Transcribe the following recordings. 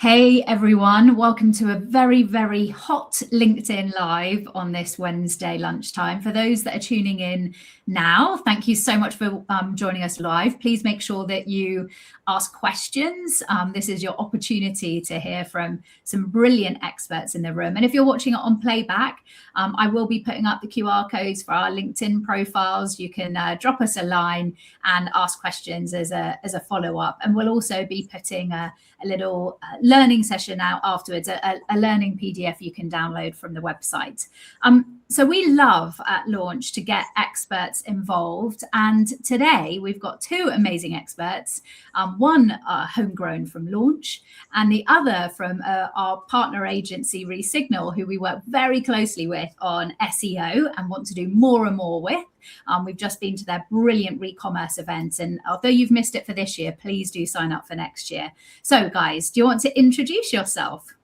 Hey everyone, welcome to a very, very hot LinkedIn Live on this Wednesday lunchtime. For those that are tuning in now, thank you so much for joining us live. Please make sure that you ask questions. This is your opportunity to hear from some brilliant experts in the room. And if you're watching it on playback, I will be putting up the QR codes for our LinkedIn profiles. You can drop us a line and ask questions as a follow-up. And we'll also be putting a little learning session out afterwards, a learning PDF you can download from the website. So we love at Launch to get experts involved. And today we've got two amazing experts, one homegrown from Launch and the other from our partner agency Resignal, who we work very closely with on SEO and want to do more and more with. We've just been to their brilliant eCommerce event, and although you've missed it for this year, please do sign up for next year. So guys, do you want to introduce yourself?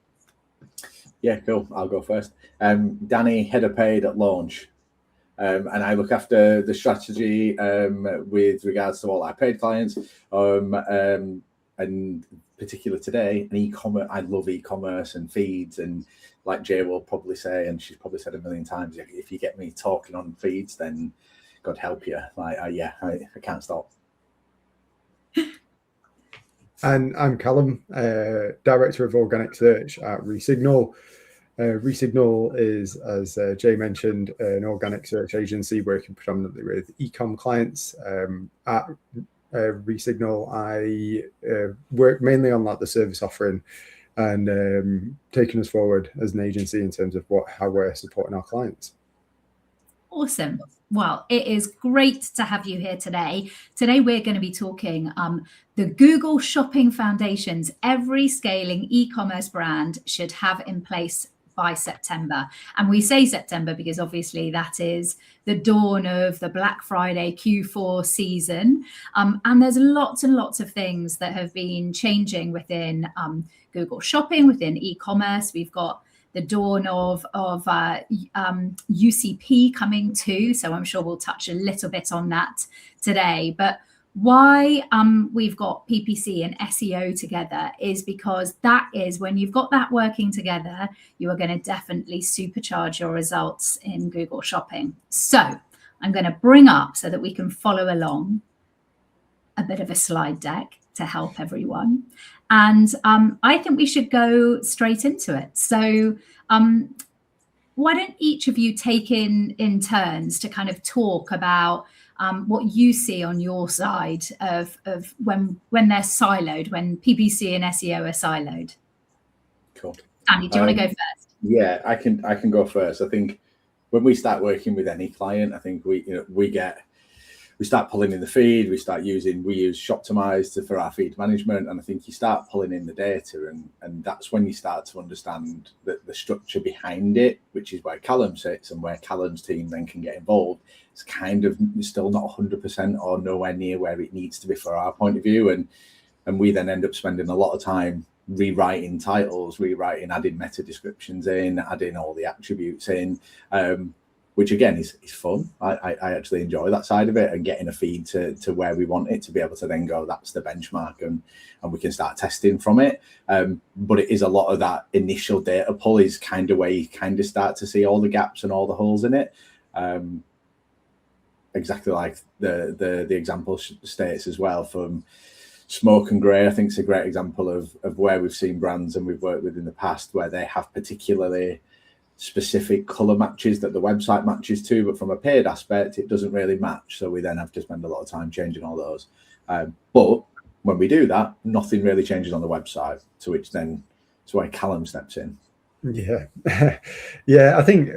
Yeah, cool. I'll go first. Danny, head of paid at Launch. And I look after the strategy with regards to all our paid clients. And particular today, an e-commerce. I love e-commerce and feeds, and like Jaye will probably say, and she's probably said a million times, if you get me talking on feeds, then God help you. I can't stop. And I'm Callum, Director of Organic Search at Resignal. Resignal is, as Jaye mentioned, an organic search agency working predominantly with e-com clients. At Resignal, I work mainly on the service offering and taking us forward as an agency in terms of how we're supporting our clients. Awesome. Well, it is great to have you here today. Today, we're going to be talking the Google Shopping Foundations every scaling e-commerce brand should have in place by September. And we say September because obviously that is the dawn of the Black Friday Q4 season. And there's lots and lots of things that have been changing within Google Shopping, within e-commerce. We've got the dawn of UCP coming too. So I'm sure we'll touch a little bit on that today. But why we've got PPC and SEO together is because that is when you've got that working together, you are going to definitely supercharge your results in Google Shopping. So I'm going to bring up, so that we can follow along, a bit of a slide deck to help everyone. And I think we should go straight into it. So why don't each of you take in turns to kind of talk about what you see on your side of when they're siloed, when PPC and SEO are siloed. Cool. Andy, do you want to go first? Yeah, I can go first. I think when we start working with any client, I think we start pulling in the feed. We use Shoptimize for our feed management, and I think you start pulling in the data, and that's when you start to understand the structure behind it, which is where Callum sits and where Callum's team then can get involved. It's kind of still not 100% or nowhere near where it needs to be for our point of view, and we then end up spending a lot of time rewriting titles, adding meta descriptions in, adding all the attributes in. Which again is fun. I actually enjoy that side of it, and getting a feed to where we want it to be able to then go, that's the benchmark, and we can start testing from it. But it is a lot of that initial data pull is kind of where you kind of start to see all the gaps and all the holes in it. Exactly like the example states as well from Smoke and Grey. I think it's a great example of where we've seen brands and we've worked with in the past where they have particularly specific color matches that the website matches to, but from a paid aspect it doesn't really match, so we then have to spend a lot of time changing all those. But when we do that, nothing really changes on the website, to which then it's why Callum steps in. Yeah, I think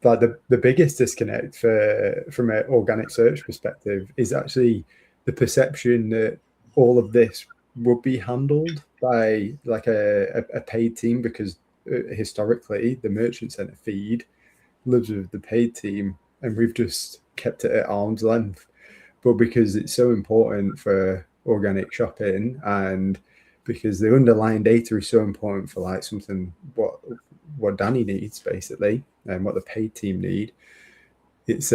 like the biggest disconnect from an organic search perspective is actually the perception that all of this would be handled by like a paid team, because historically the merchant center feed lives with the paid team and we've just kept it at arm's length. But because it's so important for organic shopping, and because the underlying data is so important for like something what Danny needs basically, and what the paid team need, it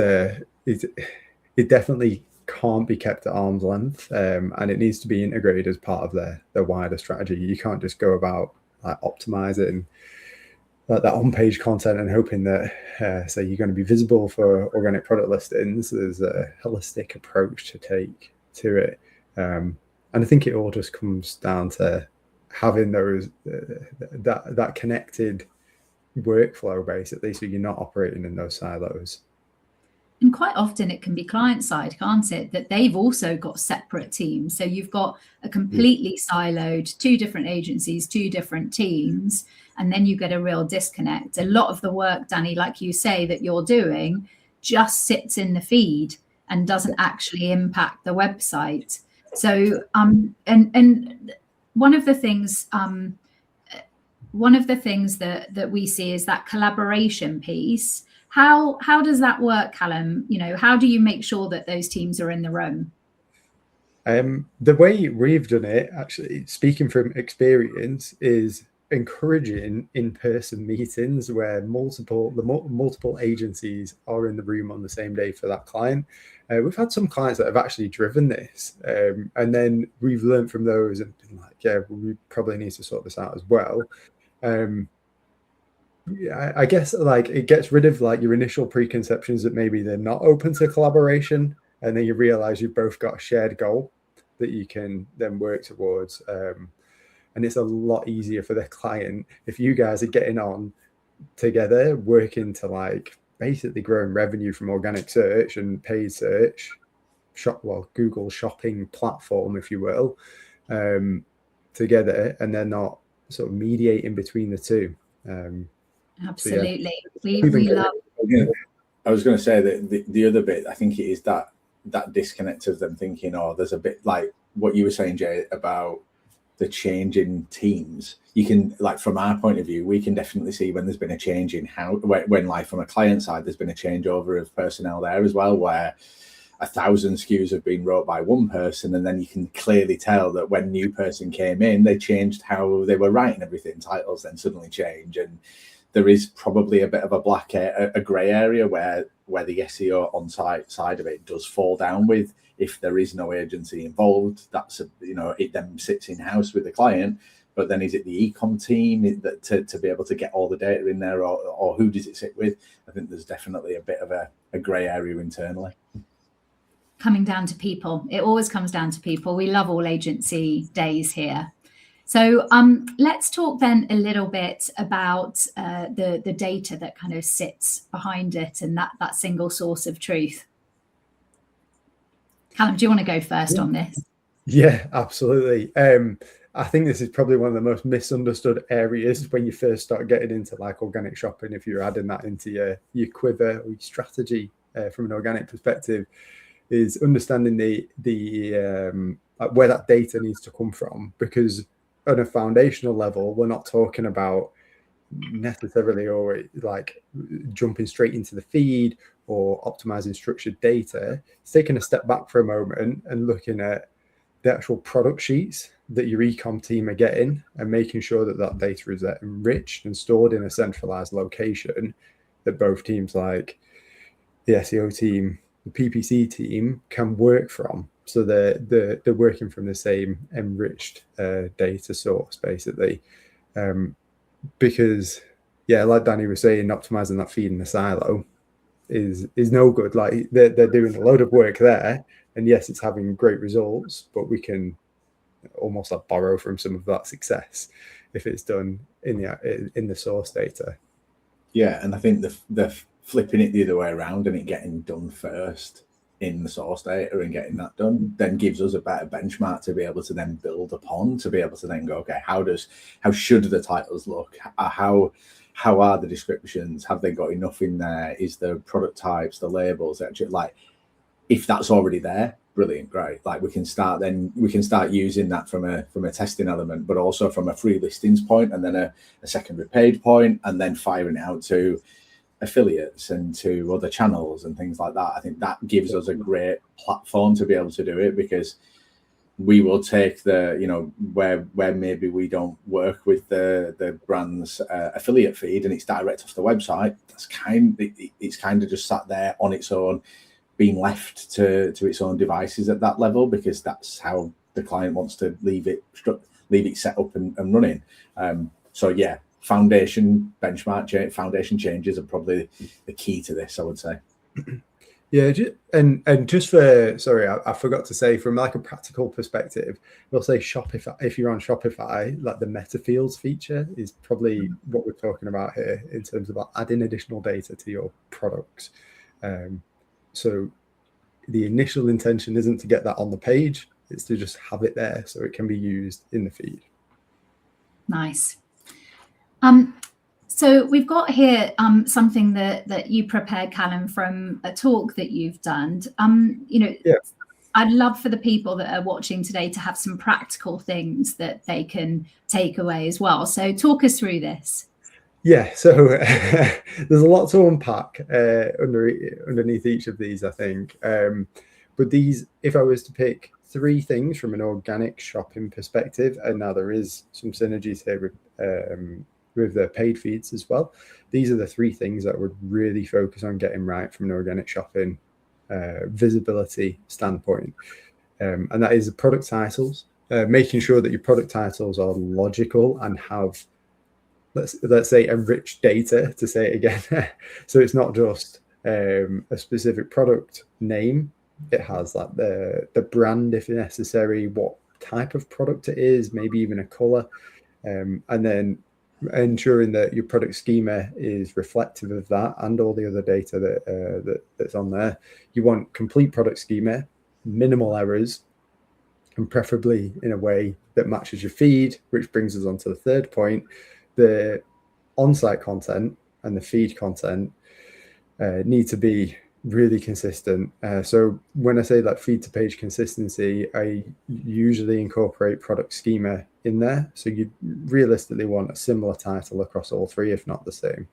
definitely can't be kept at arm's length, and it needs to be integrated as part of their wider strategy. You can't just go about like optimizing that on-page content and hoping that say you're going to be visible for organic product listings. There's a holistic approach to take to it, and I think it all just comes down to having those that connected workflow, basically, so you're not operating in those silos. And quite often it can be client side, can't it? That they've also got separate teams. So you've got a completely siloed, 2 different agencies, 2 different teams, and then you get a real disconnect. A lot of the work, Danny, like you say, that you're doing just sits in the feed and doesn't actually impact the website. So, and one of the things that we see is that collaboration piece. How does that work, Callum? You know, how do you make sure that those teams are in the room? The way we've done it, actually, speaking from experience, is encouraging in-person meetings where multiple agencies are in the room on the same day for that client. We've had some clients that have actually driven this, and then we've learned from those and been like, yeah, we probably need to sort this out as well. I guess like it gets rid of like your initial preconceptions that maybe they're not open to collaboration, and then you realize you've both got a shared goal that you can then work towards. And it's a lot easier for the client if you guys are getting on together, working to like basically growing revenue from organic search and paid search, Google shopping platform, if you will, together, and they're not sort of mediating between the two. Absolutely. So yeah. We love. I was going to say that the other bit, I think it is that disconnect of them thinking, oh, there's a bit like what you were saying, Jay, about the change in teams. You can, like, from our point of view, we can definitely see when there's been a change in when like from a client side, there's been a changeover of personnel there as well, where 1,000 SKUs have been wrote by one person, and then you can clearly tell that when new person came in, they changed how they were writing everything. Titles then suddenly change, and there is probably a bit of a grey area where the SEO on-site side of it does fall down with. If there is no agency involved, that's it then sits in-house with the client. But then is it the e-com team that to be able to get all the data in there, or who does it sit with? I think there's definitely a bit of a grey area internally. Coming down to people. It always comes down to people. We love all agency days here. So let's talk then a little bit about the data that kind of sits behind it and that single source of truth. Callum, do you want to go first on this? Yeah, absolutely. I think this is probably one of the most misunderstood areas when you first start getting into like organic shopping. If you're adding that into your quiver or your strategy from an organic perspective, is understanding the where that data needs to come from, because on a foundational level, we're not talking about necessarily or like jumping straight into the feed or optimizing structured data. It's taking a step back for a moment and looking at the actual product sheets that your e-com team are getting and making sure that data is enriched and stored in a centralized location that both teams, like the SEO team, the PPC team, can work from. So they're working from the same enriched data source, basically. Because, yeah, like Danny was saying, optimizing that feed in the silo is no good. Like they're doing a load of work there, and yes, it's having great results, but we can almost like borrow from some of that success if it's done in the source data. Yeah, and I think the flipping it the other way around and it getting done first in the source data and getting that done then gives us a better benchmark to be able to then build upon, to be able to then go, okay, how should the titles look? How are the descriptions? Have they got enough in there? Is the product types, the labels, actually, like, if that's already there, brilliant, great. Like we can start using that from a testing element, but also from a free listings point, and then a secondary paid point, and then firing it out to affiliates and to other channels and things like that. I think that gives us a great platform to be able to do it, because we will take where maybe we don't work with the brand's affiliate feed and it's direct off the website. It's kind of just sat there on its own, being left to its own devices at that level, because that's how the client wants to leave it set up and running. So yeah, foundation changes are probably the key to this, I would say. Yeah, and just for, sorry, I forgot to say, from like a practical perspective, we'll say Shopify. If you're on Shopify, like the meta fields feature is probably what we're talking about here in terms of adding additional data to your products. So the initial intention isn't to get that on the page; it's to just have it there so it can be used in the feed. Nice. So we've got here something that you prepared, Callum, from a talk that you've done. Yeah. I'd love for the people that are watching today to have some practical things that they can take away as well. So talk us through this. Yeah, so there's a lot to unpack underneath each of these, I think. But these, if I was to pick 3 things from an organic shopping perspective, and now there is some synergies here with the paid feeds as well. These are the 3 things that would really focus on getting right from an organic shopping visibility standpoint. And that is the product titles, making sure that your product titles are logical and have, let's say, enriched data, to say it again. So it's not just a specific product name. It has like the brand, if necessary, what type of product it is, maybe even a color, and then ensuring that your product schema is reflective of that and all the other data that's on there. You want complete product schema, minimal errors, and preferably in a way that matches your feed, which brings us on to the third point. The on-site content and the feed content need to be really consistent. So when I say that feed to page consistency, I usually incorporate product schema in there. So you realistically want a similar title across all 3, if not the same.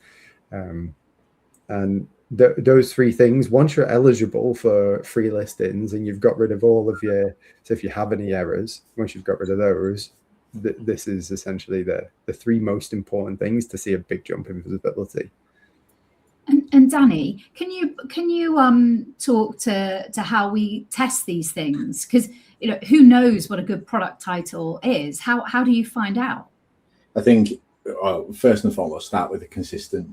And those 3 things, once you're eligible for free listings and you've got rid of all of your, so if you have any errors, once you've got rid of those, this is essentially the 3 most important things to see a big jump in visibility. And Danny, can you talk to how we test these things? Because who knows what a good product title is? How do you find out? I think first and foremost, start with a consistent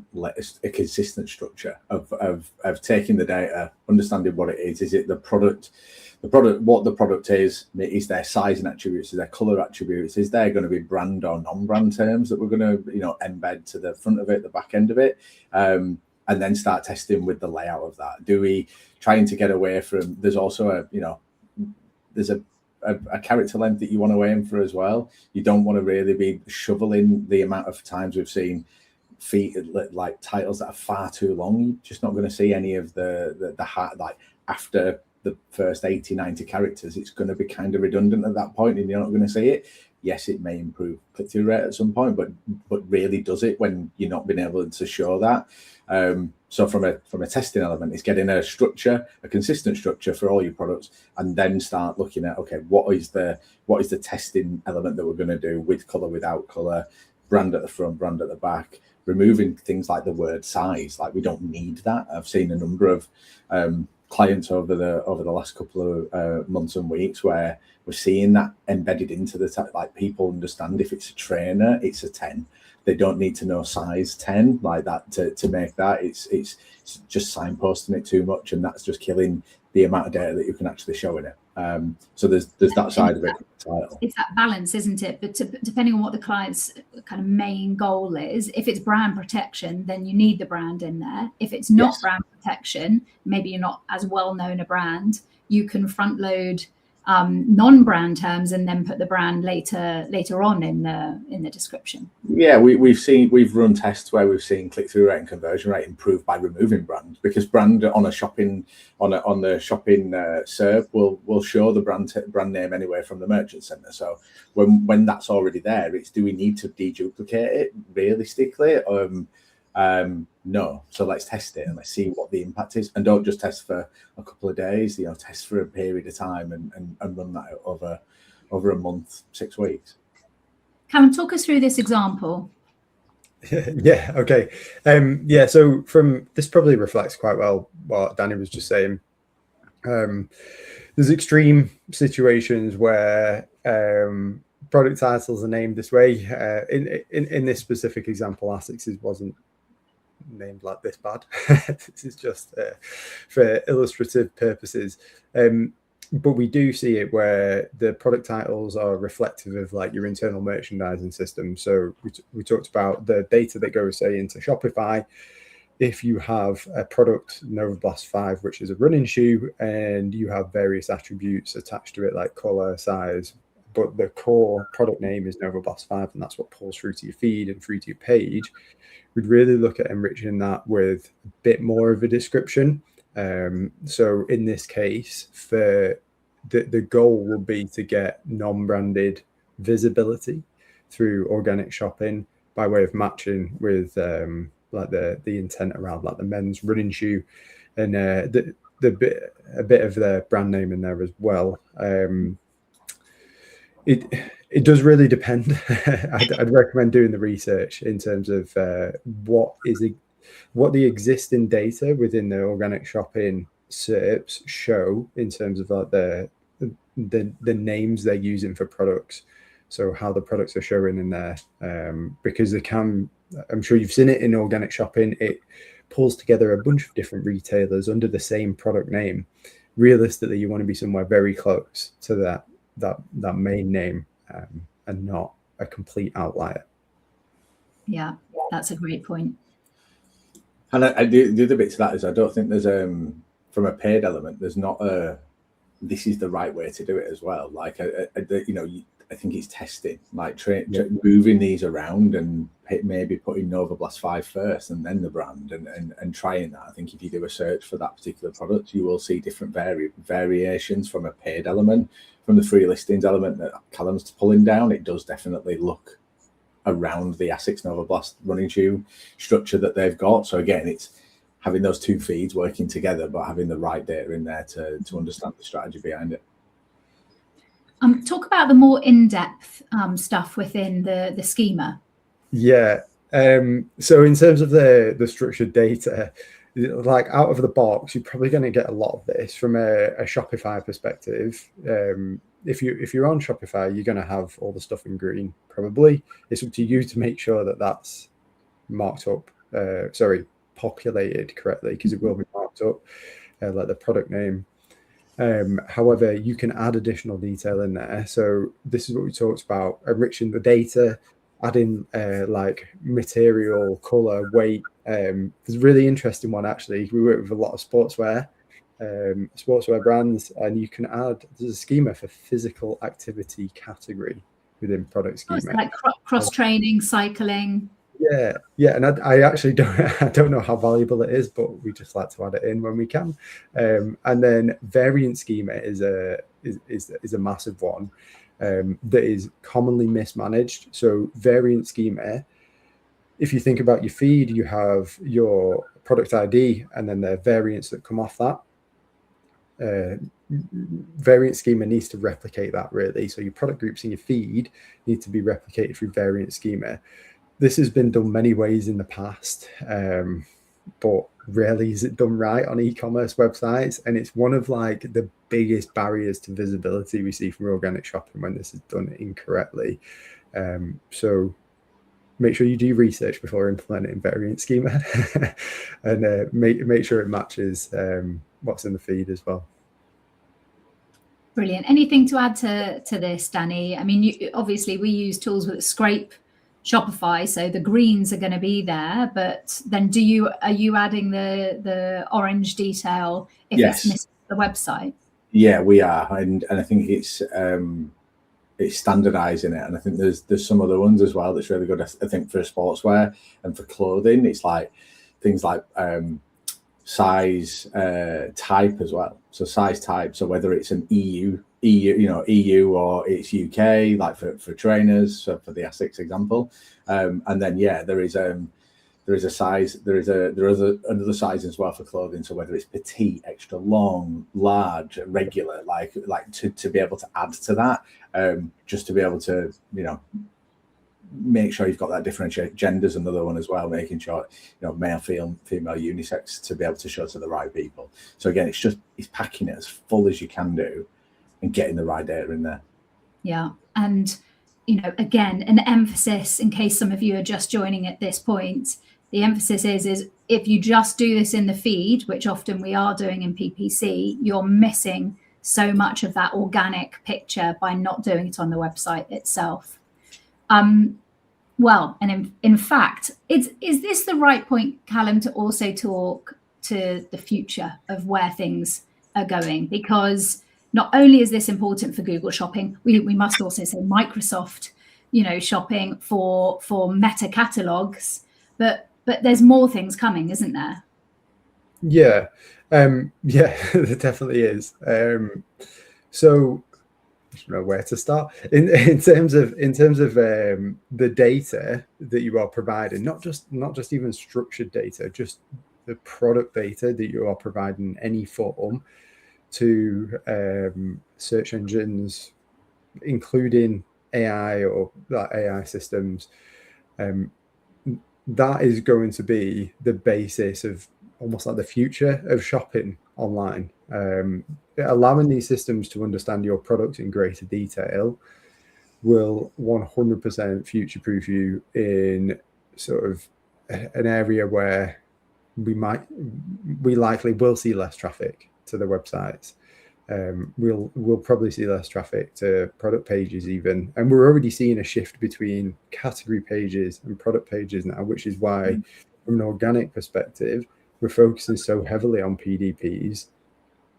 structure of taking the data, understanding what it is. Is it the product, what the product is their size and attributes, is their color attributes, is there going to be brand or non-brand terms that we're going to embed to the front of it, the back end of it, and then start testing with the layout of that. Do we trying to get away from, there's also there's a character length that you want to aim for as well. You don't want to really be shoveling the amount of times we've seen like titles that are far too long. You're just not going to see any of the heart, like after the first 80, 90 characters, it's going to be kind of redundant at that point and you're not going to see it. Yes, it may improve click-through rate at some point, but really does it when you're not being able to show that? So from a testing element, it's getting a structure, a consistent structure for all your products, and then start looking at, okay, what is the testing element that we're going to do with color, without color, brand at the front, brand at the back, removing things like the word size. Like, we don't need that. I've seen a number of clients over the last couple of months and weeks where we're seeing that embedded into the like, people understand if it's a trainer, it's a 10. They don't need to know size 10 like that to make that. It's just signposting it too much, and that's just killing the amount of data that you can actually show in it. So there's that side of it. It's that balance, isn't it? But depending on what the client's kind of main goal is, if it's brand protection, then you need the brand in there. If it's not brand protection, maybe you're not as well known a brand, you can front load non-brand terms and then put the brand later on in the description. Yeah, we've run tests where we've seen click-through rate and conversion rate improve by removing brand, because brand on the shopping SERP will show the brand name anyway from the merchant center. So when that's already there, it's, do we need to deduplicate it realistically? No. So let's test it and let's see what the impact is, and don't just test for a couple of days. Test for a period of time and run that over a month, 6 weeks. Callum, talk us through this example. Yeah. Okay. So from this probably reflects quite well what Danny was just saying. There's extreme situations where product titles are named this way. In this specific example, ASICS wasn't named like this bad. This is just for illustrative purposes. But we do see it where the product titles are reflective of like your internal merchandising system. So we talked about the data that goes, say, into Shopify. If you have a product, Nova Blast 5, which is a running shoe, and you have various attributes attached to it, like color, size, but the core product name is Nova Blast 5, and that's what pulls through to your feed and through to your page, we'd really look at enriching that with a bit more of a description. So in this case, for the goal will be to get non-branded visibility through organic shopping by way of matching with like the intent around like the men's running shoe, and a bit of their brand name in there as well. It does really depend. I'd recommend doing the research in terms of what the existing data within the organic shopping SERPs show in terms of like the names they're using for products. So how the products are showing in there, because they can, I'm sure you've seen it in organic shopping, it pulls together a bunch of different retailers under the same product name. Realistically, you want to be somewhere very close to that main name, and not a complete outlier. Yeah, that's a great point. And the other bit to that is I don't think there's from a paid element, there's not this is the right way to do it as well. Like I think it's testing, like moving these around and maybe putting Nova Blast 5 first and then the brand and trying that. I think if you do a search for that particular product, you will see different variations from a paid element. From the free listings element that Callum's pulling down, it does definitely look around the ASICS Nova Blast running shoe structure that they've got. So again, it's having those two feeds working together, but having the right data in there to understand the strategy behind it. Talk about the more in-depth stuff within the schema. Yeah. So in terms of the structured data, like out of the box, you're probably going to get a lot of this from a Shopify perspective. If you're on Shopify, you're going to have all the stuff in green. Probably it's up to you to make sure that that's marked up. Populated correctly, because it will be marked up, like the product name. However, you can add additional detail in there. So this is what we talked about: enriching the data, adding like material, color, weight. There's a really interesting one actually. We work with a lot of sportswear brands, and you can add, there's a schema for physical activity category within product schema. It's like cross training, cycling. Yeah, and I actually don't know how valuable it is, but we just like to add it in when we can. And then variant schema is a massive one that is commonly mismanaged. So variant schema, if you think about your feed, you have your product ID and then the variants that come off that. Variant schema needs to replicate that really. So your product groups in your feed need to be replicated through variant schema. This has been done many ways in the past, but rarely is it done right on e-commerce websites. And it's one of like the biggest barriers to visibility we see from organic shopping when this is done incorrectly. So make sure you do research before implementing variant schema and make sure it matches what's in the feed as well. Brilliant. Anything to add to this, Danny? I mean, obviously we use tools that scrape Shopify, so the greens are going to be there, but then are you adding the orange detail if it's missing the website? Yeah, we are, and I think it's standardizing it, and I think there's some other ones as well that's really good. I think for sportswear and for clothing, it's like things like size type as well. So size type, so whether it's an EU or it's UK, like for trainers, so for the ASICS example, and then there is a size, there are another size as well for clothing. So whether it's petite, extra long, large, regular, like to be able to add to that, just to be able to make sure you've got that differentiate. Gender's another one as well, making sure, you know, male, female, unisex, to be able to show to the right people. So again, it's packing it as full as you can do and getting the right data in there. Yeah. And, you know, again, an emphasis, in case some of you are just joining at this point, the emphasis is if you just do this in the feed, which often we are doing in PPC, you're missing so much of that organic picture by not doing it on the website itself. Well, and in fact, is this the right point, Callum, to also talk to the future of where things are going? Because not only is this important for Google Shopping, we must also say Microsoft, you know, shopping for meta catalogs, but there's more things coming, isn't there? Yeah, yeah, there definitely is. So I don't know where to start in terms of the data that you are providing, not just even structured data, just the product data that you are providing in any form to search engines, including AI or AI systems. That is going to be the basis of almost like the future of shopping online. Allowing these systems to understand your product in greater detail will 100% future-proof you in sort of an area where we likely will see less traffic to the websites. We'll probably see less traffic to product pages even, and we're already seeing a shift between category pages and product pages now, which is why from an organic perspective we're focusing so heavily on PDPs,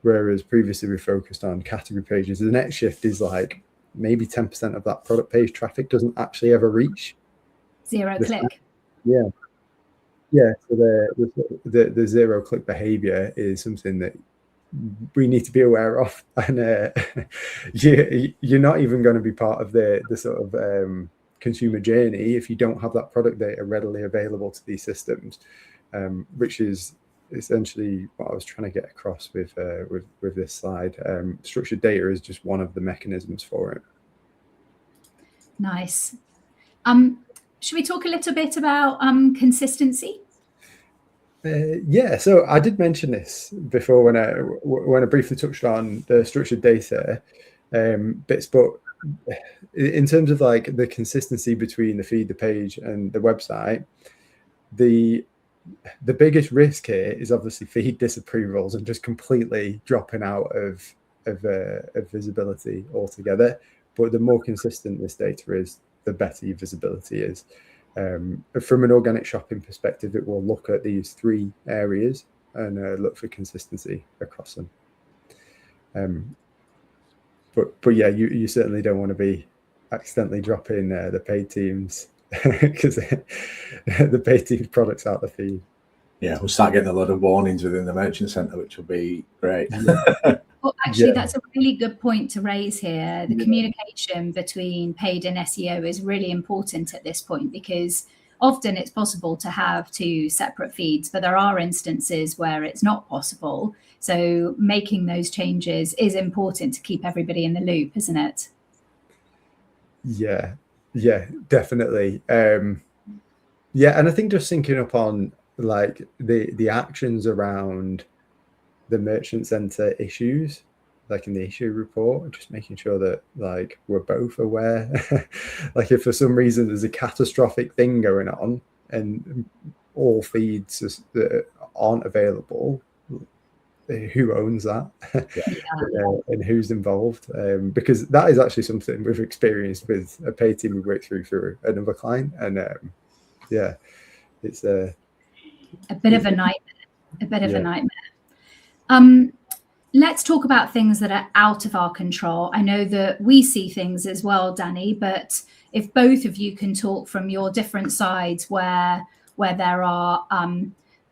whereas previously we focused on category pages. The next shift is like maybe 10% of that product page traffic doesn't actually ever reach zero click. Yeah, so the zero click behavior is something that we need to be aware of, and you're not even going to be part of the sort of consumer journey if you don't have that product data readily available to these systems, which is essentially what I was trying to get across with this slide. Structured data is just one of the mechanisms for it. Nice. Should we talk a little bit about consistency? Yeah, so I did mention this before when I briefly touched on the structured data bits, but in terms of like the consistency between the feed, the page, and the website, the biggest risk here is obviously feed disapprovals and just completely dropping out of visibility altogether. But the more consistent this data is, the better your visibility is. From an organic shopping perspective, it will look at these three areas and look for consistency across them. But yeah, you certainly don't want to be accidentally dropping the paid teams because the paid teams products out the feed. Yeah, we'll start getting a lot of warnings within the merchant center, which will be great. Well, actually, that's a really good point to raise here. The communication between paid and SEO is really important at this point, because often it's possible to have two separate feeds, but there are instances where it's not possible. So making those changes is important to keep everybody in the loop, isn't it? Yeah, definitely. Yeah, and I think just syncing up on like the actions around the merchant center issues, like in the issue report, just making sure that like we're both aware. Like if for some reason there's a catastrophic thing going on and all feeds that aren't available, who owns that? And who's involved? Because that is actually something we've experienced with a paid team we worked through another client, and yeah, it's a bit of a nightmare. Let's talk about things that are out of our control. I know that we see things as well, Danny, but if both of you can talk from your different sides where there are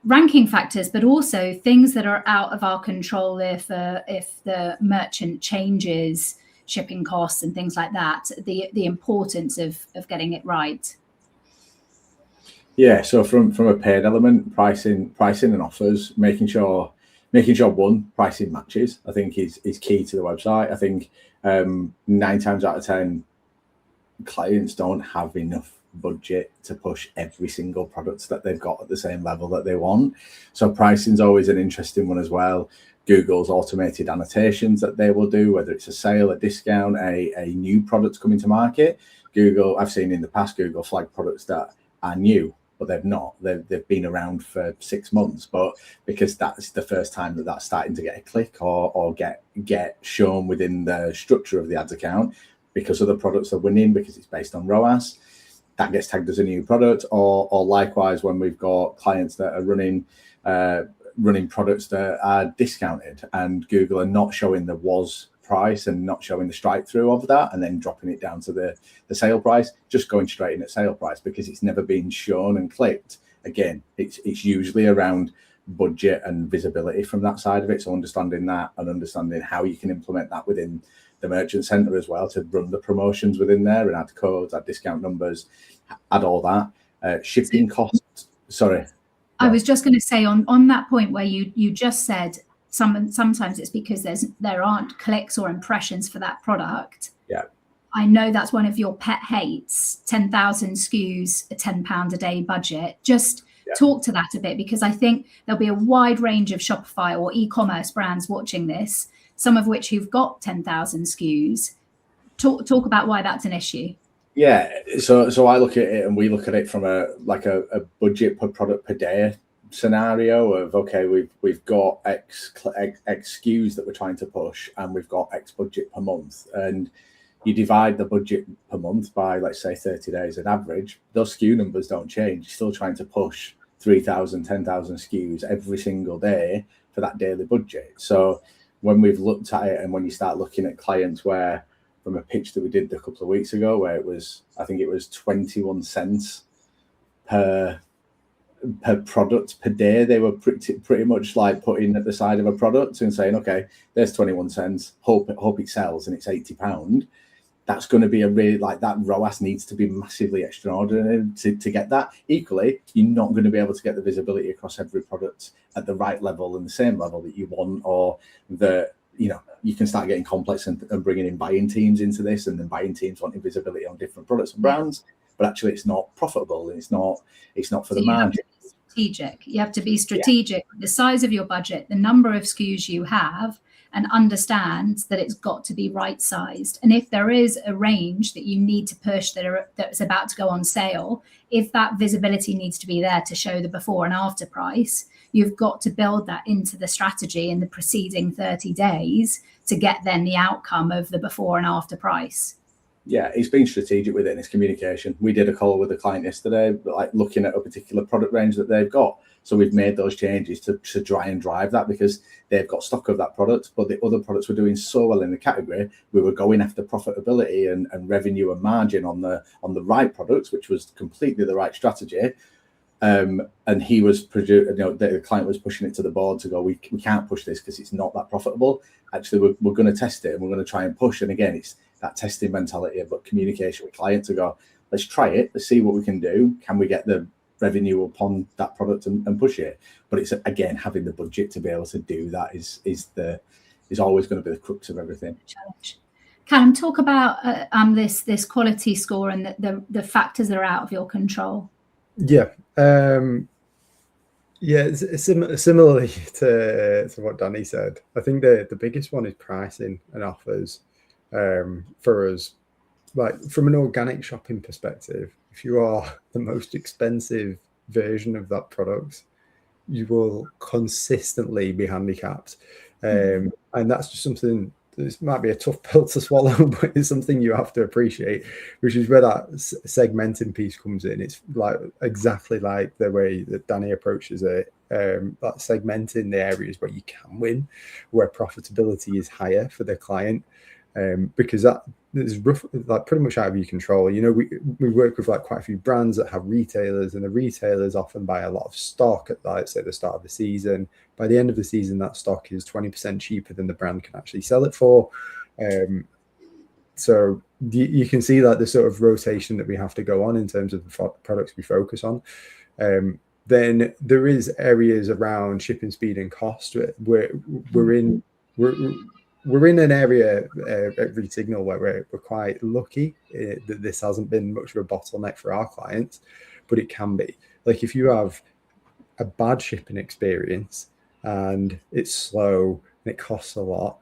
ranking factors, but also things that are out of our control if the merchant changes shipping costs and things like that, the importance of getting it right. Yeah, so from a paid element, pricing and offers, making sure one, pricing matches, I think is key to the website. I think 9 times out of 10 clients don't have enough budget to push every single product that they've got at the same level that they want. So pricing's always an interesting one as well. Google's automated annotations that they will do, whether it's a sale, a discount, a new product coming to market. Google, I've seen in the past, Google flag products that are new, but they've not. They've been around for 6 months, but because that's the first time that that's starting to get a click or get shown within the structure of the ads account, because other products are winning because it's based on ROAS, that gets tagged as a new product. Or likewise, when we've got clients that are running products that are discounted and Google are not showing the was price and not showing the strike through of that and then dropping it down to the sale price, just going straight in at sale price because it's never been shown and clicked. Again, it's usually around budget and visibility from that side of it. So understanding that and understanding how you can implement that within the merchant center as well to run the promotions within there and add codes, add discount numbers, add all that. Shipping costs. Sorry. I was just going to say on that point where you just said sometimes it's because there aren't clicks or impressions for that product. Yeah. I know that's one of your pet hates, 10,000 SKUs, a £10 a day budget. Just talk to that a bit, because I think there'll be a wide range of Shopify or e-commerce brands watching this, some of which who've got 10,000 SKUs. Talk about why that's an issue. Yeah, so I look at it and we look at it from a budget per product per day scenario of, okay, we've got X SKUs that we're trying to push and we've got X budget per month, and you divide the budget per month by, let's say, 30 days on average, those SKU numbers don't change. You're still trying to push 3,000, 10,000 SKUs every single day for that daily budget. So when we've looked at it and when you start looking at clients where, from a pitch that we did a couple of weeks ago, where I think it was 21 cents per product per day, they were pretty much like putting at the side of a product and saying, okay, there's 21 cents, hope it sells, and it's £80. That's going to be a really, like, that ROAS needs to be massively extraordinary to get that. Equally, you're not going to be able to get the visibility across every product at the right level and the same level that you want, or you can start getting complex and bringing in buying teams into this, and then buying teams wanting visibility on different products and brands, but actually it's not profitable and it's not for the margin. You have to be strategic with the size of your budget, the number of SKUs you have, and understand that it's got to be right sized. And if there is a range that you need to push that's about to go on sale, if that visibility needs to be there to show the before and after price, you've got to build that into the strategy in the preceding 30 days to get then the outcome of the before and after price. Yeah, it's being strategic with it and it's communication. We did a call with a client yesterday, like looking at a particular product range that they've got. So we've made those changes to try and drive that, because they've got stock of that product, but the other products were doing so well in the category. We were going after profitability and revenue and margin on the right products, which was completely the right strategy. And he was the client was pushing it to the board to go, we can't push this because it's not that profitable. Actually, we're going to test it and we're going to try and push. And again, it's that testing mentality, but communication with clients to go, let's try it, let's see what we can do. Can we get the revenue upon that product and push it? But it's, again, having the budget to be able to do that is always going to be the crux of everything. Challenge. Callum, talk about this quality score and the factors that are out of your control. Yeah. Similarly to what Danny said, I think the biggest one is pricing and offers. For us, like from an organic shopping perspective, if you are the most expensive version of that product, you will consistently be handicapped. And that's just something, this might be a tough pill to swallow, but it's something you have to appreciate, which is where that segmenting piece comes in. It's like exactly like the way that Danny approaches it, that segmenting the areas where you can win, where profitability is higher for the client. Because that is like pretty much out of your control. We work with like quite a few brands that have retailers, and the retailers often buy a lot of stock at, like, say, the start of the season. By the end of the season, that stock is 20% cheaper than the brand can actually sell it for. So you can see that the sort of rotation that we have to go on in terms of the products we focus on. Then there is areas around shipping speed and cost where we're in an area at Resignal where we're quite lucky that this hasn't been much of a bottleneck for our clients, but it can be. Like if you have a bad shipping experience and it's slow and it costs a lot,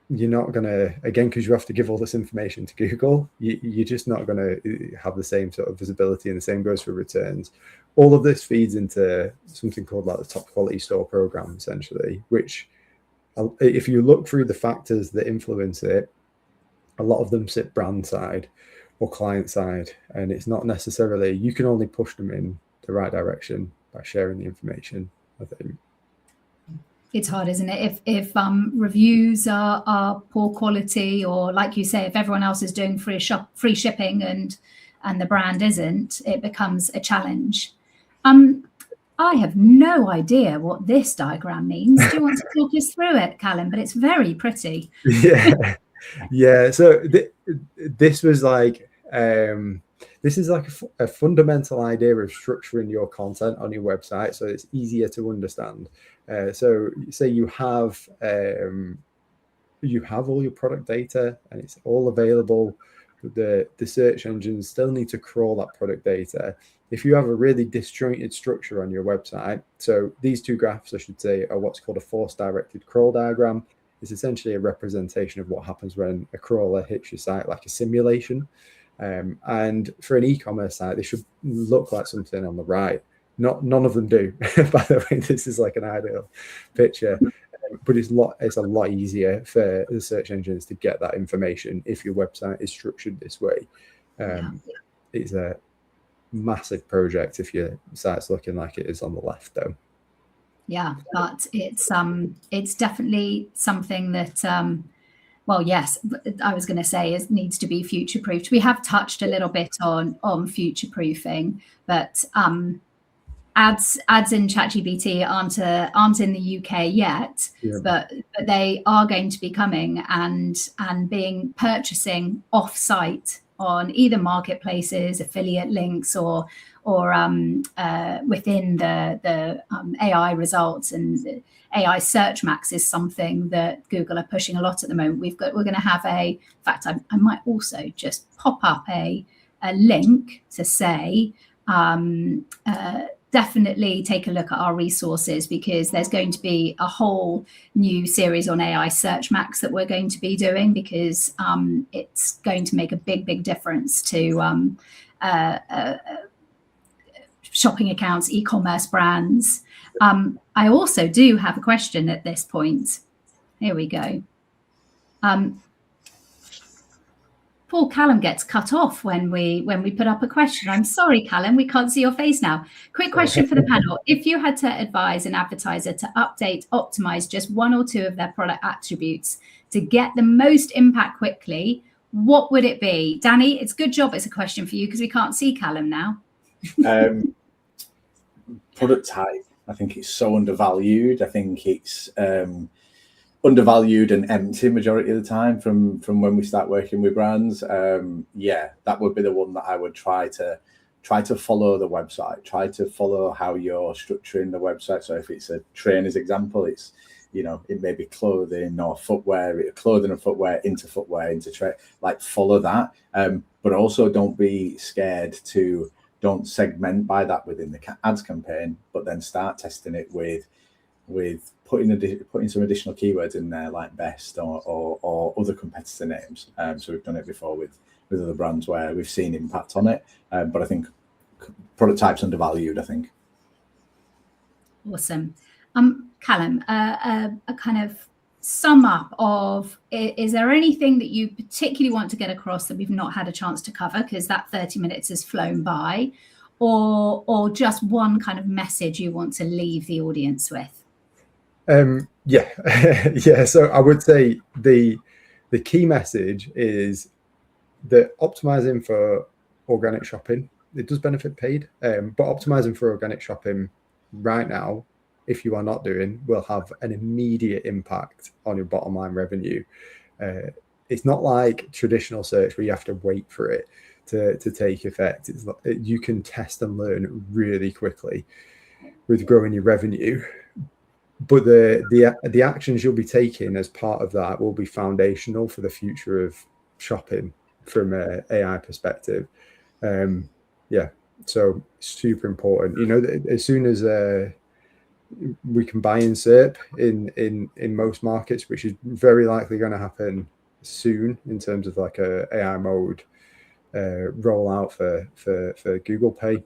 you're not going to, again, because you have to give all this information to Google, you're just not going to have the same sort of visibility, and the same goes for returns. All of this feeds into something called like the top quality store program, essentially, which if you look through the factors that influence it, a lot of them sit brand side or client side, and it's not necessarily, you can only push them in the right direction by sharing the information, I think. It's hard, isn't it? If reviews are poor quality, or like you say, if everyone else is doing free shipping and the brand isn't, it becomes a challenge. I have no idea what this diagram means. Do you want to talk us through it, Callum? But it's very pretty. Yeah. So this was like this is like a fundamental idea of structuring your content on your website so it's easier to understand. So say you have all your product data and it's all available. The search engines still need to crawl that product data. If you have a really disjointed structure on your website, so these two graphs, I should say, are what's called a force-directed crawl diagram. It's essentially a representation of what happens when a crawler hits your site, like a simulation. And for an e-commerce site, they should look like something on the right. None of them do, by the way. This is like an ideal picture, but it's a lot easier for the search engines to get that information if your website is structured this way. It's a massive project if your site's looking like it is on the left, though. Yeah, but it's definitely something that well, yes, I was going to say it needs to be future proofed. We have touched a little bit on future proofing, but ads in ChatGPT aren't in the UK yet, but they are going to be coming and being purchasing off-site on either marketplaces, affiliate links, or within the AI results. And AI Search Max is something that Google are pushing a lot at the moment. We're going to have in fact, I might also just pop up a link to say, definitely take a look at our resources, because there's going to be a whole new series on AI Search Max that we're going to be doing, because it's going to make a big difference to shopping accounts, e-commerce brands. I also do have a question at this point. Here we go. Poor Callum gets cut off when we put up a question. I'm sorry, Callum, we can't see your face now. Quick question for the panel. If you had to advise an advertiser to optimize just one or two of their product attributes to get the most impact quickly, what would it be? Danny, it's a good job it's a question for you, because we can't see Callum now. Product type. I think it's so undervalued. I think it's undervalued and empty majority of the time from when we start working with brands. That would be the one that I would try to follow the website, try to follow how you're structuring the website. So if it's a trainer's example, it's, it may be clothing or footwear, clothing and footwear into like follow that. But also don't be scared to, don't segment by that within the ads campaign, but then start testing it with putting some additional keywords in there, like best or other competitor names. So we've done it before with other brands where we've seen impact on it. But I think product type's undervalued, I think. Awesome. Callum, a kind of sum up of, is there anything that you particularly want to get across that we've not had a chance to cover because that 30 minutes has flown by, or just one kind of message you want to leave the audience with? So I would say the key message is that optimizing for organic shopping, it does benefit paid, but optimizing for organic shopping right now, if you are not doing, will have an immediate impact on your bottom line revenue. It's not like traditional search where you have to wait for it to take effect. It's not, you can test and learn really quickly with growing your revenue. but the actions you'll be taking as part of that will be foundational for the future of shopping from an AI perspective. So super important. You know, as soon as we can buy in SERP in most markets, which is very likely going to happen soon in terms of like a AI mode rollout for Google Pay.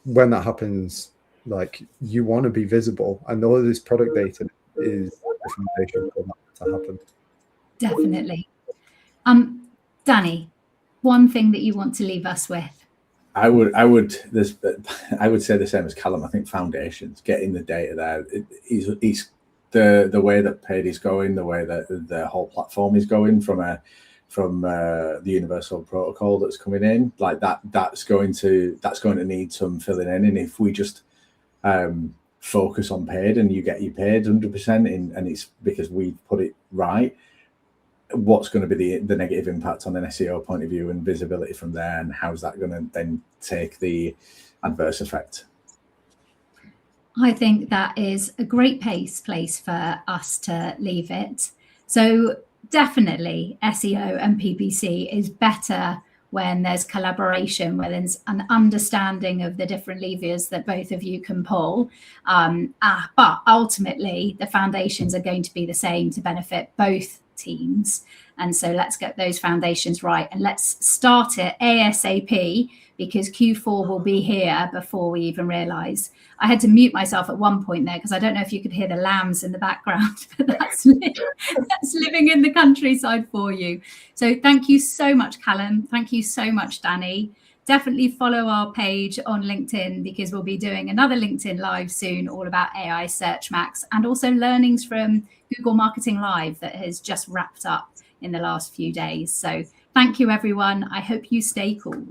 When that happens, like, you want to be visible, and all of this product data is the foundation for that to happen. Definitely. Danny, one thing that you want to leave us with? I would say the same as Callum. I think foundations, getting the data there. It's the way that paid is going, the way that the whole platform is going from the universal protocol that's coming in, like that's going to need some filling in. And if we just focus on paid and you get your paid 100% and it's because we put it right, what's going to be the negative impact on an SEO point of view and visibility from there, and how's that going to then take the adverse effect? I think that is a great place for us to leave it. So definitely SEO and PPC is better when there's collaboration, when there's an understanding of the different levers that both of you can pull. But ultimately, the foundations are going to be the same to benefit both teams. And so let's get those foundations right, and let's start it ASAP, because Q4 will be here before we even realize. I had to mute myself at one point there because I don't know if you could hear the lambs in the background, but that's living in the countryside for you. So thank you so much, Callum. Thank you so much, Danny. Definitely follow our page on LinkedIn, because we'll be doing another LinkedIn Live soon all about AI Search Max, and also learnings from Google Marketing Live that has just wrapped up in the last few days. So thank you, everyone. I hope you stay cool.